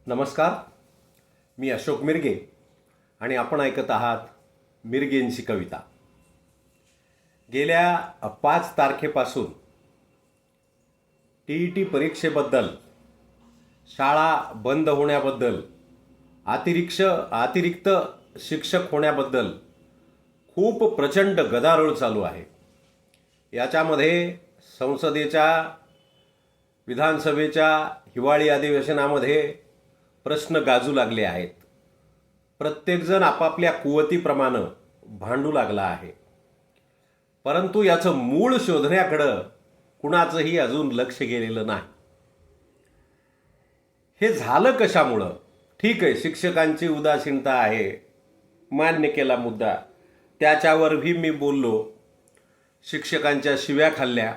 नमस्कार. मी अशोक मिरगे आणि आपण ऐकत आहात मिरगेंची कविता. गेल्या 5 तारखेपासून TET परीक्षेबद्दल, शाळा बंद होण्याबद्दल, अतिरिक्त शिक्षक होण्याबद्दल खूप प्रचंड गदारोळ चालू आहे. याच्यामध्ये संसदेच्या, विधानसभेच्या हिवाळी अधिवेशनामध्ये प्रश्न गाजू लागले आहेत. प्रत्येकजण आपापल्या कुवतीप्रमाणे भांडू लागला आहे. परंतु याचं मूळ शोधण्याकडं कुणाचंही अजून लक्ष गेलेलं नाही. हे झालं कशामुळं? ठीक आहे, शिक्षकांची उदासीनता आहे, मान्य केला मुद्दा, त्याच्यावरही मी बोललो. शिक्षकांच्या शिव्या खाल्ल्या,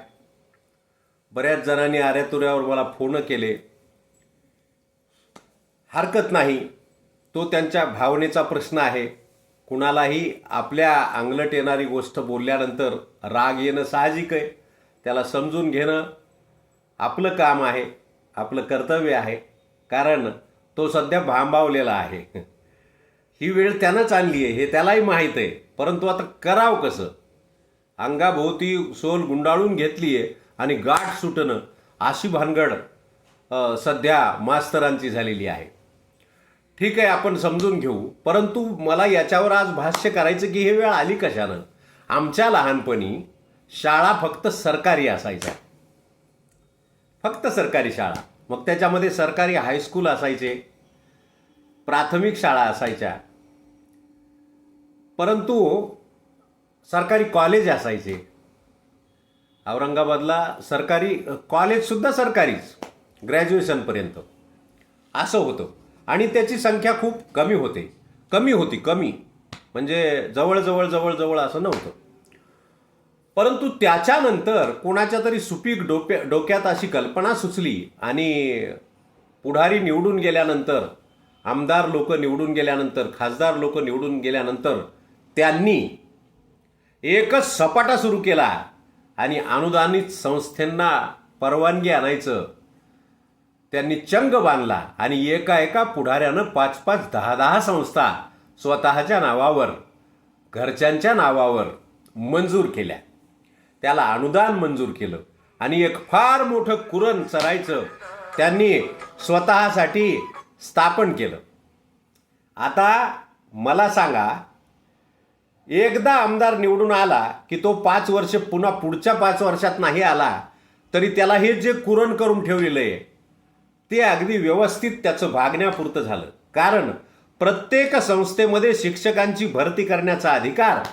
बऱ्याच जणांनी आऱ्यातुऱ्यावर मला फोन केले. हरकत नाही, तो त्यांच्या भावनेचा प्रश्न आहे. कुणालाही आपल्या अंगलट येणारी गोष्ट बोलल्यानंतर राग येणं साहजिक आहे. त्याला समजून घेणं आपलं काम आहे, आपलं कर्तव्य आहे, कारण तो सध्या भांबावलेला आहे. ही वेळ त्यानंच आणली आहे हे त्यालाही माहीत आहे. परंतु आता करावं कसं? अंगाभोवती सोल गुंडाळून घेतली आहे आणि गाठ सुटणं अशी भानगड सध्या मास्तरांची झालेली आहे. ठीक आहे, आपण समजून घेऊ. परंतु मला याच्यावर आज भाष्य करायचं की हे वेळ आली कशानं? आमच्या लहानपणी शाळा फक्त सरकारी असायच्या, फक्त सरकारी शाळा. मग त्याच्यामध्ये सरकारी हायस्कूल असायचे, प्राथमिक शाळा असायच्या, परंतु सरकारी कॉलेज असायचे. औरंगाबादला सरकारी कॉलेजसुद्धा सरकारीच, ग्रॅज्युएशनपर्यंत असं होतं. आणि त्याची संख्या खूप कमी होती म्हणजे जवळ असं नव्हतं. परंतु त्याच्यानंतर कोणाच्या तरी सुपीक डोक्यात अशी कल्पना सुचली आणि पुढारी निवडून गेल्यानंतर, आमदार लोक निवडून गेल्यानंतर, खासदार लोक निवडून गेल्यानंतर त्यांनी एकच सपाटा सुरू केला आणि अनुदानित संस्थांना परवानगी आणायचं त्यांनी चंग बांधला. आणि एका पुढाऱ्यानं 5-5, 10-10 संस्था स्वतःच्या नावावर, घरच्यांच्या नावावर मंजूर केल्या. त्याला अनुदान मंजूर केलं आणि एक फार मोठं कुरण चरायचं त्यांनी स्वतःसाठी स्थापन केलं. आता मला सांगा, एकदा आमदार निवडून आला की तो 5 वर्ष पुन्हा पुढच्या 5 वर्षात नाही आला तरी त्याला हे जे कुरण करून ठेवलेलं आहे ते अगदी व्यवस्थित त्याचं भागण्यापुरतं झालं. कारण प्रत्येक संस्थेमध्ये शिक्षकांची भरती करण्याचा अधिकार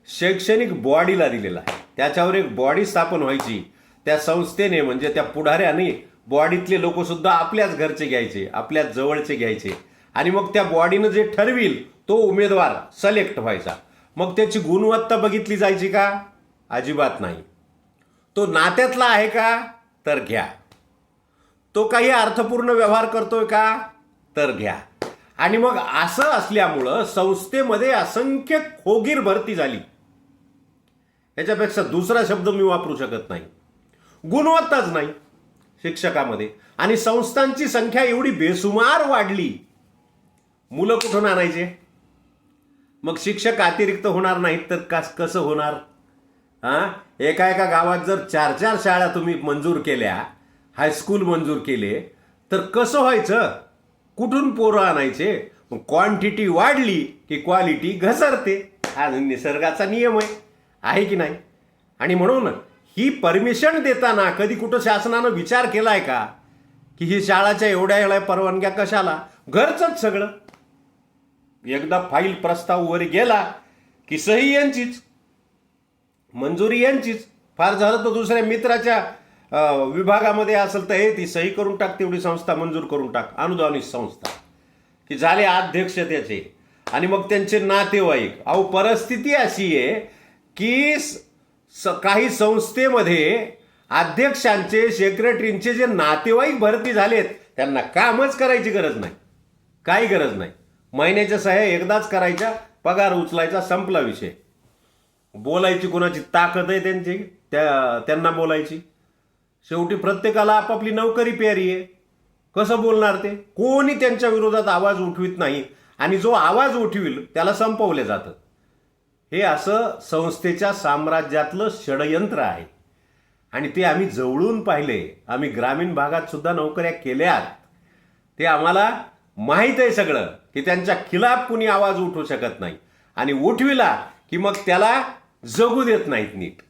शैक्षणिक बॉडीला दिलेला आहे. त्याच्यावर एक बॉडी स्थापन व्हायची. त्या संस्थेने म्हणजे त्या पुढाऱ्याने बॉडीतले लोकसुद्धा आपल्याच घरचे घ्यायचे, आपल्याच जवळचे घ्यायचे आणि मग त्या बॉडीनं जे ठरविल तो उमेदवार सिलेक्ट व्हायचा. मग त्याची गुणवत्ता बघितली जायची का? अजिबात नाही. तो नात्यातला आहे का? तर घ्या. तो काही अर्थपूर्ण व्यवहार करतोय का? तर घ्या. आणि मग असं असल्यामुळं संस्थेमध्ये असंख्य खोगीर भरती झाली. याच्यापेक्षा दुसरा शब्द मी वापरू शकत नाही. गुणवत्ताच नाही शिक्षकामध्ये. आणि संस्थांची संख्या एवढी बेसुमार वाढली, मुलं कुठून आणायचे? मग शिक्षक अतिरिक्त होणार नाहीत तर कसं होणार? एका गावात जर 4-4 शाळा तुम्ही मंजूर केल्या, हायस्कूल मंजूर केले, तर कसं व्हायचं? कुठून पोरं आणायचे? मग क्वांटिटी वाढली की क्वालिटी घसरते. हा निसर्गाचा नियम आहे की नाही? आणि म्हणून ही परमिशन देताना कधी कुठं शासनानं विचार केलाय का की ही शाळाच्या एवढ्या परवानग्या कशाला? घरचंच सगळं. एकदा फाईल प्रस्ताव वर गेला की सही यांचीच, मंजुरी यांचीच. फार झालं तर दुसऱ्या मित्राच्या विभागामध्ये असेल तर हे ती सही करून टाक, तेवढी संस्था मंजूर करून टाक, अनुदानित संस्था, की झाले अध्यक्ष त्याचे आणि मग त्यांचे नातेवाईक. अहो, परिस्थिती अशी आहे की काही संस्थेमध्ये अध्यक्षांचे, सेक्रेटरींचे जे नातेवाईक भरती झालेत त्यांना कामच करायची गरज नाही, काही गरज नाही. महिन्याच्या सह्या एकदाच करायच्या, पगार उचलायचा, संपला विषय. बोलायची कोणाची ताकद आहे त्यांची, त्यांना बोलायची. शेवटी प्रत्येकाला आपापली नोकरी प्यारी आहे. कसं बोलणार ते? कोणी त्यांच्या विरोधात आवाज उठवित नाही आणि जो आवाज उठविल त्याला संपवलं जातं. हे असं संस्थेच्या साम्राज्यातलं षडयंत्र आहे आणि ते आम्ही जवळून पाहिले. आम्ही ग्रामीण भागात सुद्धा नोकऱ्या केल्यात. ते आम्हाला माहीत आहे सगळं की त्यांच्या खिलाफ कुणी आवाज उठवू शकत नाही आणि उठविला की मग त्याला जगू देत नाहीत नीट.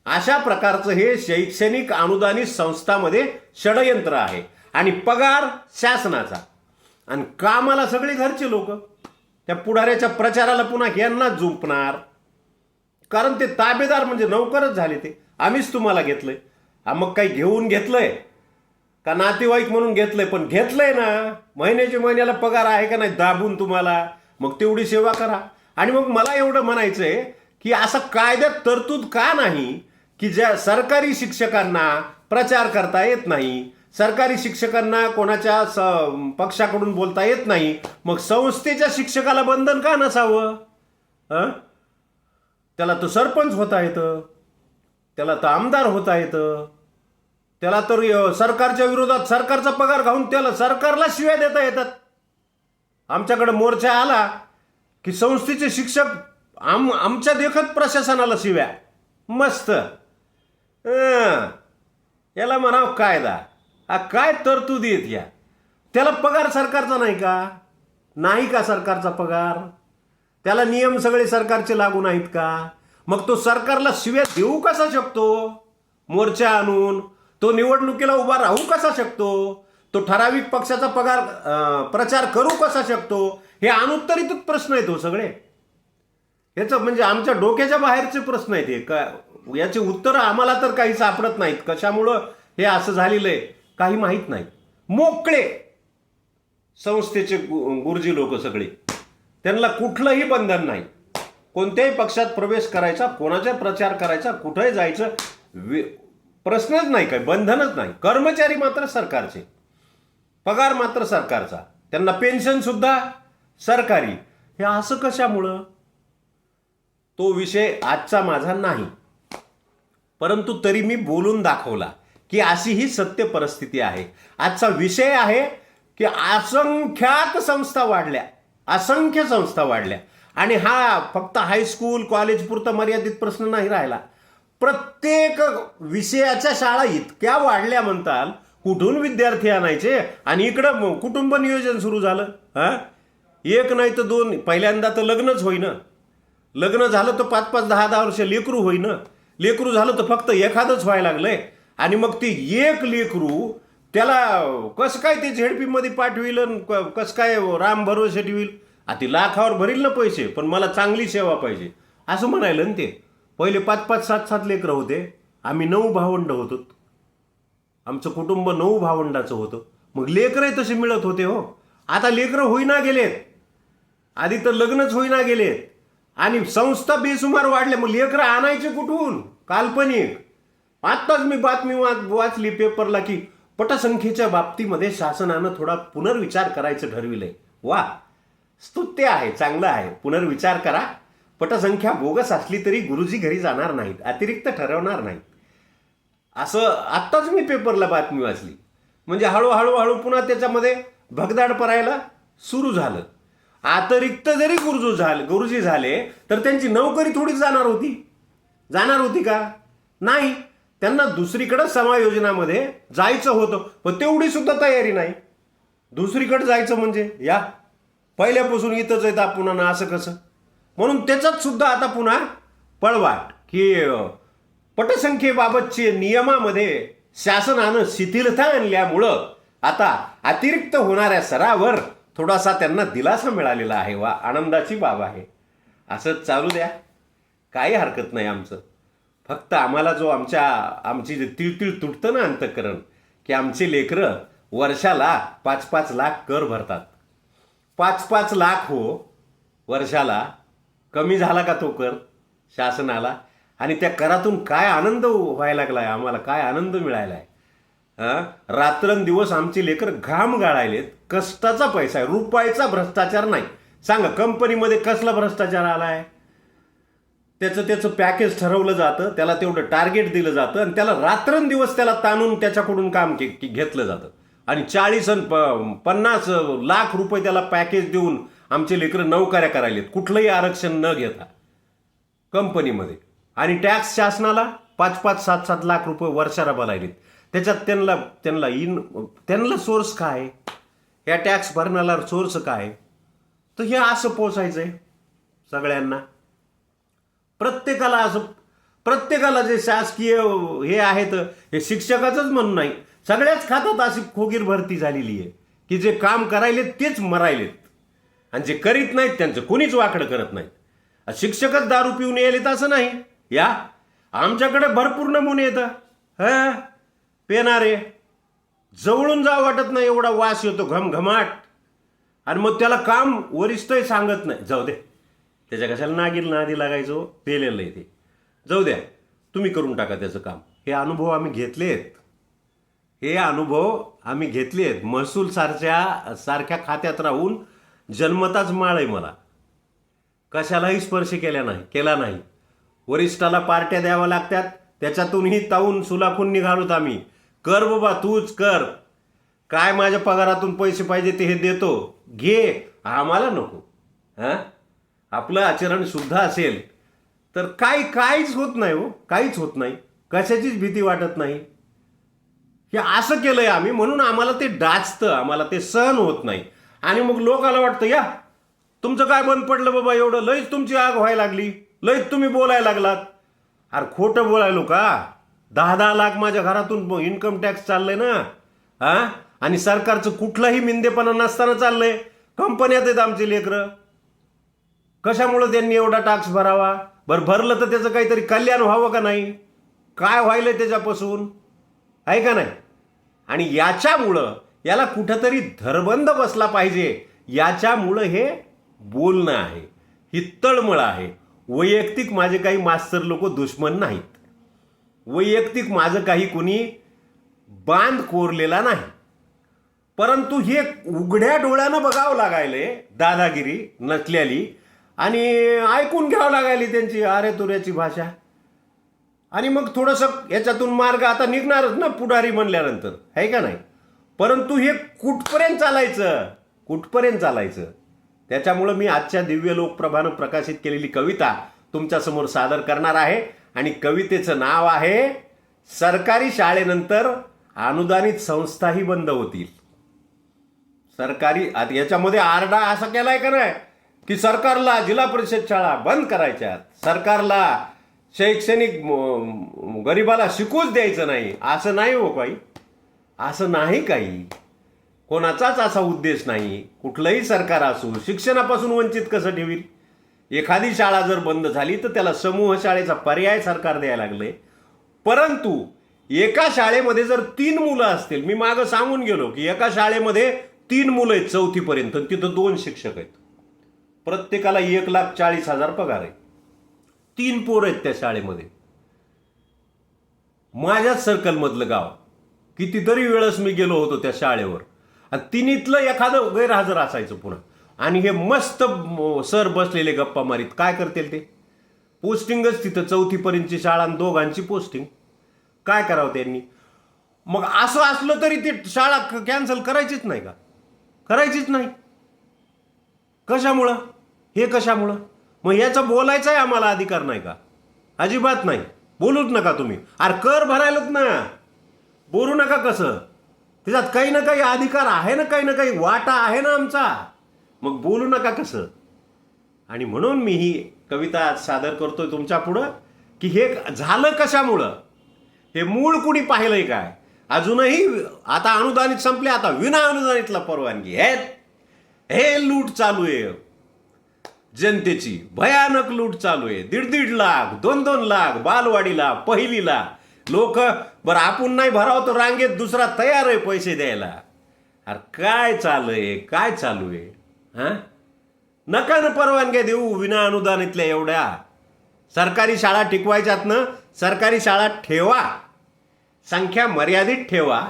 अशा प्रकारचं हे शैक्षणिक अनुदानित संस्थांमध्ये षडयंत्र आहे आणि पगार शासनाचा आणि कामाला सगळे घरचे लोक. त्या पुढाऱ्याच्या प्रचाराला पुन्हा यांनाच झुंपणार, कारण ते ताबेदार म्हणजे नोकरच झाले. ते आम्हीच तुम्हाला घेतलंय. मग काही घेऊन घेतलंय का नातेवाईक म्हणून घेतलंय? पण घेतलंय ना, महिन्याच्या महिन्याला पगार आहे का नाही दाबून तुम्हाला, मग तेवढी सेवा करा. आणि मग मला एवढं म्हणायचंय की असं कायद्यात तरतूद का नाही की ज्या सरकारी शिक्षकांना प्रचार करता येत नाही, सरकारी शिक्षकांना कोणाच्या पक्षाकडून बोलता येत नाही, मग संस्थेच्या शिक्षकाला बंधन का नसावं? त्याला तर सरपंच होता येतं, त्याला तर आमदार होता येतं, त्याला तर सरकारच्या विरोधात सरकारचा पगार खाऊन त्याला सरकारला शिव्या देता येतात. आमच्याकडे मोर्चा आला की संस्थेचे शिक्षक आमच्या देखत प्रशासनाला शिव्या. मस्त. याला म्हणावं कायदा. काय तरतुदी आहेत या? त्याला पगार सरकारचा नाही का? नाही का सरकारचा पगार? त्याला नियम सगळे सरकारचे लागू नाहीत का? मग तो सरकारला शिव्या देऊ कसा शकतो? मोर्चा आणून तो निवडणुकीला उभा राहू कसा शकतो? तो ठराविक पक्षाचा पगार प्रचार करू कसा शकतो? हे अनुत्तरित प्रश्न आहेत हो सगळे. याचं म्हणजे आमच्या डोक्याच्या बाहेरचे प्रश्न आहेत हे. का याचे उत्तर आम्हाला तर काही सापडत नाहीत. कशामुळं हे असं झालेलं आहे काही माहीत नाही. मोकळे संस्थेचे गुरुजी लोक सगळे, त्यांना कुठलंही बंधन नाही. कोणत्याही पक्षात प्रवेश करायचा, कोणाचा प्रचार करायचा, कुठेही जायचं प्रश्नच नाही, काही बंधनच नाही. कर्मचारी मात्र सरकारचे, पगार मात्र सरकारचा, त्यांना पेन्शन सुद्धा सरकारी. हे असं कशामुळं? तो विषय आजचा माझा नाही, परंतु तरी मी बोलून दाखवला की अशी ही सत्य परिस्थिती आहे. आजचा विषय आहे की असंख्यात संस्था वाढल्या, असंख्य संस्था वाढल्या आणि हा फक्त हायस्कूल कॉलेज पुरता मर्यादित प्रश्न नाही राहिला. प्रत्येक विषयाच्या शाळा इतक्या वाढल्या म्हणताल, कुठून विद्यार्थी आणायचे? आणि इकडं कुटुंब नियोजन सुरू झालं. एक नाही तर दोन. पहिल्यांदा तर लग्नच होईना, लग्न झालं तर 5-5, 10-10 वर्ष लेकरू होईना, लेकरू झालं तर फक्त एखादंच व्हायला लागलंय. आणि मग ती एक लेकरू त्याला कसं काय ते झेडपीमध्ये पाठविल, कसं काय राम भरोसे ठेवील? ती लाखावर भरील ना पैसे, पण मला चांगली सेवा पाहिजे असं म्हणायला ना. ते पहिले 5-5, 7-7 लेकरं होते. आम्ही 9 भावंड होतो. आमचं कुटुंब 9 भावंडाचं होतं. मग लेकरही तसे मिळत होते हो. आता लेकरं होईना गेलेत, आधी तर लग्नच होईना गेलेत आणि संस्था बेसुमार वाढल्या. मग लेकरं आणायचे कुठून? काल्पनिक. आत्ताच मी बातमी वाचली पेपरला की पटसंख्येच्या बाबतीमध्ये शासनानं थोडा पुनर्विचार करायचं ठरविलंय. वा, स्तुत्य आहे, चांगलं आहे. पुनर्विचार करा. पटसंख्या बोगस असली तरी गुरुजी घरी जाणार नाहीत, अतिरिक्त ठरवणार नाहीत, असं आत्ताच मी पेपरला बातमी वाचली. म्हणजे हळूहळू पुन्हा त्याच्यामध्ये भगदाड पडायला सुरू झालं. अतिरिक्त जरी गुरुजी झाले तर त्यांची नोकरी थोडीच जाणार होती का? नाही. त्यांना दुसरीकडे समायोजनामध्ये जायचं होतं, पण तेवढी सुद्धा तयारी नाही. दुसरीकडे जायचं म्हणजे या पहिल्यापासून इथंच आहेत आपण ना, असं कसं? म्हणून त्याच्यात सुद्धा आता पुन्हा पळवाट की पटसंख्येबाबतचे नियमामध्ये शासनानं शिथिलता आणल्यामुळं आता अतिरिक्त होणाऱ्या सरावर थोडासा त्यांना दिलासा मिळालेला आहे. वा, आनंदाची बाब आहे. असंच चालू द्या, काही हरकत नाही आमचं. फक्त आम्हाला जो आमची जे तिळतिळ तुटतं ना अंतःकरण, की आमचे लेकरं वर्षाला 5-5 लाख कर भरतात. 5-5 लाख हो वर्षाला. कमी झाला का तो कर शासनाला? आणि त्या करातून काय आनंद व्हायला लागलाय आम्हाला, काय आनंद मिळायलाय. रात्रंदिवस आमचे लेकर घाम गाळायलेत. कष्टाचा पैसा आहे, रुपयाचा भ्रष्टाचार नाही. सांगा कंपनीमध्ये कसला भ्रष्टाचार आलाय? त्याचं पॅकेज ठरवलं जातं, त्याला तेवढं टार्गेट दिलं जातं आणि त्याला रात्रंदिवस त्याला ताणून त्याच्याकडून काम घेतलं जातं. आणि 40 आणि 50 लाख रुपये त्याला पॅकेज देऊन आमचे लेकरं नोकऱ्या करायलेत, कुठलंही आरक्षण न घेता कंपनीमध्ये. आणि टॅक्स शासनाला 5-5, 7-7 लाख रुपये वर्षाला भरायलेत. त्याच्यात त्यांना सोर्स काय, या टॅक्स भरण्याला सोर्स काय? तर हे असं पोचायचंय सगळ्यांना, प्रत्येकाला जे शासकीय हे आहेत, हे शिक्षकाचंच म्हणून नाही, सगळ्याच खात्यात अशी खोगीर भरती झालेली आहे की जे काम करायलेत तेच मरायलेत आणि जे करीत नाहीत त्यांचं कोणीच वाकडं करत नाहीत. शिक्षकच दारू पिऊन येलेत असं नाही, या आमच्याकडे भरपूर नमुने येतं पेनारे, जवळून जावं वाटत नाही, एवढा वास येतो घमघमाट. आणि मग त्याला काम वरिष्ठही सांगत नाही, जाऊ दे त्याच्या कशाला नादी लागायचो, पेलेलं आहे ते, जाऊ द्या तुम्ही करून टाका त्याचं काम. हे अनुभव आम्ही घेतलेत. महसूल सारख्या खात्यात राहून जन्मताच माळ आहे मला, कशालाही स्पर्श केला नाही. वरिष्ठाला पार्ट्या द्याव्या लागतात, त्याच्यातूनही ताऊन सुलाखून निघालोत आम्ही. कर बाबा तूच कर, काय माझ्या पगारातून पैसे पाहिजे ते हे देतो, घे, आम्हाला नको. आपलं आचरण शुद्ध असेल तर काहीच होत नाही हो, काहीच होत नाही, कशाचीच भीती वाटत नाही. हे असं केलंय आम्ही म्हणून आम्हाला ते डाचतं, आम्हाला ते सहन होत नाही. आणि मग लोकाला वाटतं या तुमचं काय बंद पडलं बाबा, एवढं लईच तुमची आग व्हायला लागली, लईच तुम्ही बोलायला लागलात. अरे खोटं बोलायलो का? 10-10 लाख माझ्या घरातून इन्कम टॅक्स चाललंय ना, आणि सरकारचं कुठलाही मिंदेपणा नसताना चाललंय. कंपन्यात आहेत आमचे लेकरं, कशामुळं त्यांनी एवढा टॅक्स भरावा? भरलं तर त्याचं काहीतरी कल्याण व्हावं का नाही? काय व्हायलंय त्याच्यापासून, आहे का नाही? आणि याला कुठंतरी धरबंद बसला पाहिजे. याच्यामुळं हे बोलणं आहे, ही तळमळ आहे. वैयक्तिक माझे काही मास्तर लोक दुश्मन नाहीत, वैयक्तिक माझं काही कुणी बांध कोरलेला नाही, परंतु हे उघड्या डोळ्यानं बघावं लागायले दादागिरी नसलेली, आणि ऐकून घ्यावं लागायली त्यांची अरे तुऱ्याची भाषा. आणि मग थोडंसं याच्यातून मार्ग आता निघणारच ना पुढारी म्हणल्यानंतर, आहे का नाही? परंतु हे कुठपर्यंत चालायचं? त्याच्यामुळं मी आजच्या दिव्य लोकप्रभानं प्रकाशित केलेली कविता तुमच्यासमोर सादर करणार आहे. आणि कवितेचं नाव आहे सरकारी शाळेनंतर अनुदानित संस्थाही बंद होतील. सरकारी, आता याच्यामध्ये आरडा असा केलाय का नाही की सरकारला जिल्हा परिषद शाळा बंद करायच्या, सरकारला शैक्षणिक गरिबाला शिकूच द्यायचं नाही, असं नाही हो काही, असं नाही काही, कोणाचाच असा उद्देश नाही. कुठलंही सरकार असो शिक्षणापासून वंचित कसं ठेवील? एखादी शाळा जर बंद झाली तर त्याला समूह शाळेचा पर्याय सरकार द्यायला लागले. परंतु एका शाळेमध्ये जर 3 मुलं असतील, मी मागं सांगून गेलो की एका शाळेमध्ये 3 मुलं आहेत 4थी पर्यंत, तिथं 2 शिक्षक आहेत, प्रत्येकाला 1,40,000 पगार आहे, 3 पोरं आहेत त्या शाळेमध्ये. माझ्याच सर्कलमधलं गाव, कितीतरी वेळेस मी गेलो होतो त्या शाळेवर, आणि तिन्हीतलं एखादं गैरहजर असायचं पुन्हा. आणि हे मस्त सर बसलेले गप्पा मारीत, काय करतील ते? पोस्टिंगच तिथं 4थी पर्यंतची शाळा आणि दोघांची पोस्टिंग, काय करावं त्यांनी? मग असं असलं तरी ती शाळा कॅन्सल करायचीच नाही का? करायचीच नाही. कशामुळं? हे कशामुळं? मग याचं बोलायचं आहे आम्हाला अधिकार नाही का? अजिबात नाही, बोलूच नका तुम्ही. अरे कर भरायलाच ना, बोलू नका. कसं त्याच्यात काही ना काही अधिकार आहे ना, काही ना काही वाटा आहे ना आमचा, मग बोलू नका कसं? आणि म्हणून मी ही कविता सादर करतोय तुमच्या पुढं की हे झालं कशामुळं, हे मूळ कुणी पाहिलंय काय? अजूनही आता अनुदानित संपले, आता विना अनुदानितला परवानगी, हे लूट चालू आहे जनतेची, भयानक लूट चालू आहे. 1.5 लाख 2-2 लाख बालवाडीला, पहिलीला लोक, बरं आपण नाही भरावं तर रांगेत दुसरा तयार आहे पैसे द्यायला. अरे काय चालू आहे? नका ना परवानग्या देऊ विना अनुदानितल्या एवढ्या. सरकारी शाळा टिकवायच्यात ना, सरकारी शाळा ठेवा, संख्या मर्यादित ठेवा,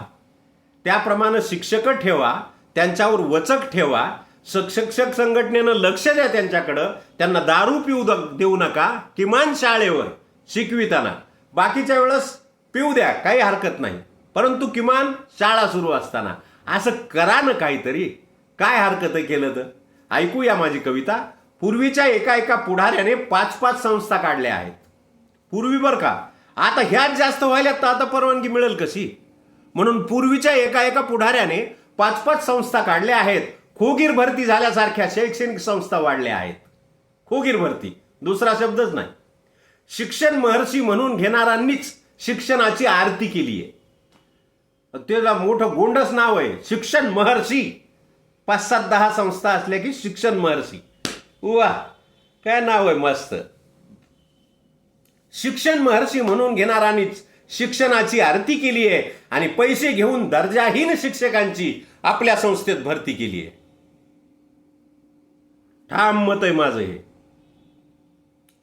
त्याप्रमाणे शिक्षक ठेवा, त्यांच्यावर वचक ठेवा. शिक्षक संघटनेनं लक्ष द्या त्यांच्याकडं, त्यांना दारू पिऊ देऊ नका, किमान शाळेवर शिकविताना. बाकीच्या वेळेस पिऊ द्या, काही हरकत नाही, परंतु किमान शाळा सुरू असताना. असं करा ना काहीतरी. काय हरकत आहे केलं तर. ऐकूया माझी कविता. पूर्वीच्या एका पुढाऱ्याने 5-5 संस्था काढल्या आहेत. पूर्वी बरं का. आता ह्याच जास्त व्हायला तर आता परवानगी मिळेल कशी. म्हणून पूर्वीच्या एका पुढाऱ्याने 5-5 संस्था काढल्या आहेत. खोगीर भरती झाल्यासारख्या शैक्षणिक संस्था वाढल्या आहेत. खोगीर भरती, दुसरा शब्दच नाही. शिक्षण महर्षी म्हणून घेणाऱ्यांनीच शिक्षणाची आरती केली आहे. त्याला मोठं गोंडस नाव आहे, शिक्षण महर्षी. 5-7-10 संस्था असल्या की शिक्षण महर्षी. वा, काय नाव आहे मस्त. शिक्षण महर्षी म्हणून घेणाऱ्यांनीच शिक्षणाची आरती केली आहे आणि पैसे घेऊन दर्जाहीन शिक्षकांची आपल्या संस्थेत भरती केली आहे. ठाम मत आहे माझं हे.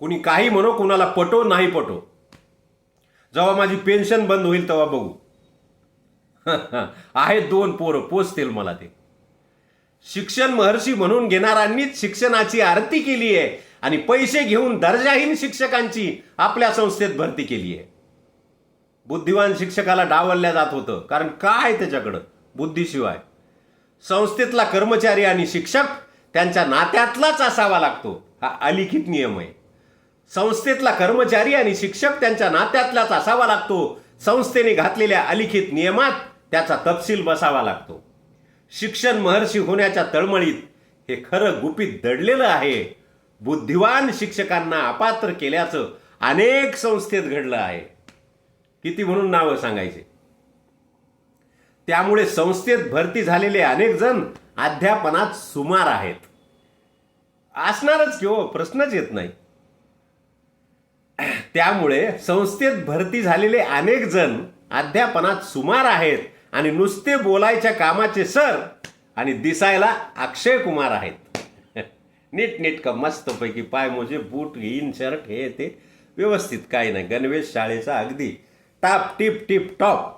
कुणी काही म्हणो, कुणाला पटो नाही पटो. जेव्हा माझी पेन्शन बंद होईल तेव्हा बघू. आहेत 2 पोरं, पोचतील मला ते. शिक्षण महर्षी म्हणून घेणाऱ्यांनीच शिक्षणाची आरती केली आहे आणि पैसे घेऊन दर्जाहीन शिक्षकांची आपल्या संस्थेत भरती केली आहे. बुद्धिवान शिक्षकाला डावलल्या जात होतं, कारण काय त्याच्याकडं बुद्धीशिवाय. संस्थेतला कर्मचारी आणि शिक्षक त्यांच्या नात्यातलाच असावा लागतो, हा अलिखित नियम आहे. संस्थेतला कर्मचारी आणि शिक्षक त्यांच्या नात्यातलाच असावा लागतो. संस्थेने घातलेल्या अलिखित नियमात त्याचा तपशील बसावा लागतो. शिक्षण महर्षी होण्याच्या तळमळीत हे खरं गुपित दडलेलं आहे. बुद्धिवान शिक्षकांना अपात्र केल्याचं अनेक संस्थेत घडलं आहे. किती म्हणून नावं सांगायचे. त्यामुळे संस्थेत भरती झालेले अनेक जण अध्यापनात सुमार आहेत. असणारच की हो, प्रश्नच येत नाही. त्यामुळे संस्थेत भरती झालेले अनेक जण अध्यापनात सुमार आहेत आणि नुसते बोलायच्या कामाचे सर आणि दिसायला अक्षय कुमार आहेत. नीट मस्तपैकी पायमोजे, बूट, इन, शर्ट, हे ते व्यवस्थित, काही नाही. गणवेश शाळेचा अगदी टाप टिप टॉप,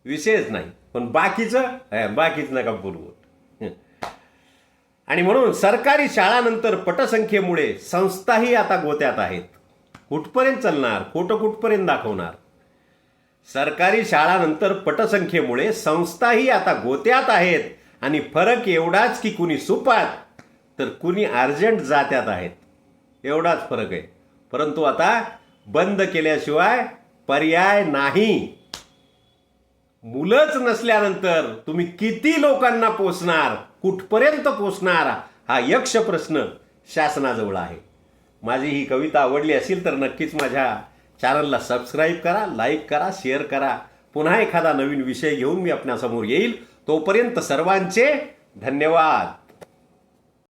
विषयच नाही. पण बाकीच नका बोलवत. आणि म्हणून सरकारी शाळानंतर पटसंख्येमुळे संस्थाही आता गोत्यात आहेत. कुठपर्यंत चालणार, खोटं कुठपर्यंत दाखवणार. सरकारी शाळानंतर पटसंख्येमुळे संस्थाही आता गोत्यात आहेत आणि फरक एवढाच की कुणी सुपात तर कुणी अर्जंट जात्यात आहेत. एवढाच फरक आहे. परंतु आता बंद केल्याशिवाय पर्याय नाही. मुलंच नसल्यानंतर तुम्ही किती लोकांना पोचणार, कुठपर्यंत पोचणार, हा यक्ष प्रश्न शासनाजवळ आहे. माझी ही कविता आवडली असेल तर नक्कीच माझ्या चॅनलला सबस्क्राईब करा, लाईक करा, शेअर करा. पुन्हा एखादा नवीन विषय घेऊन मी आपल्यासमोर येईल. तोपर्यंत सर्वांचे धन्यवाद.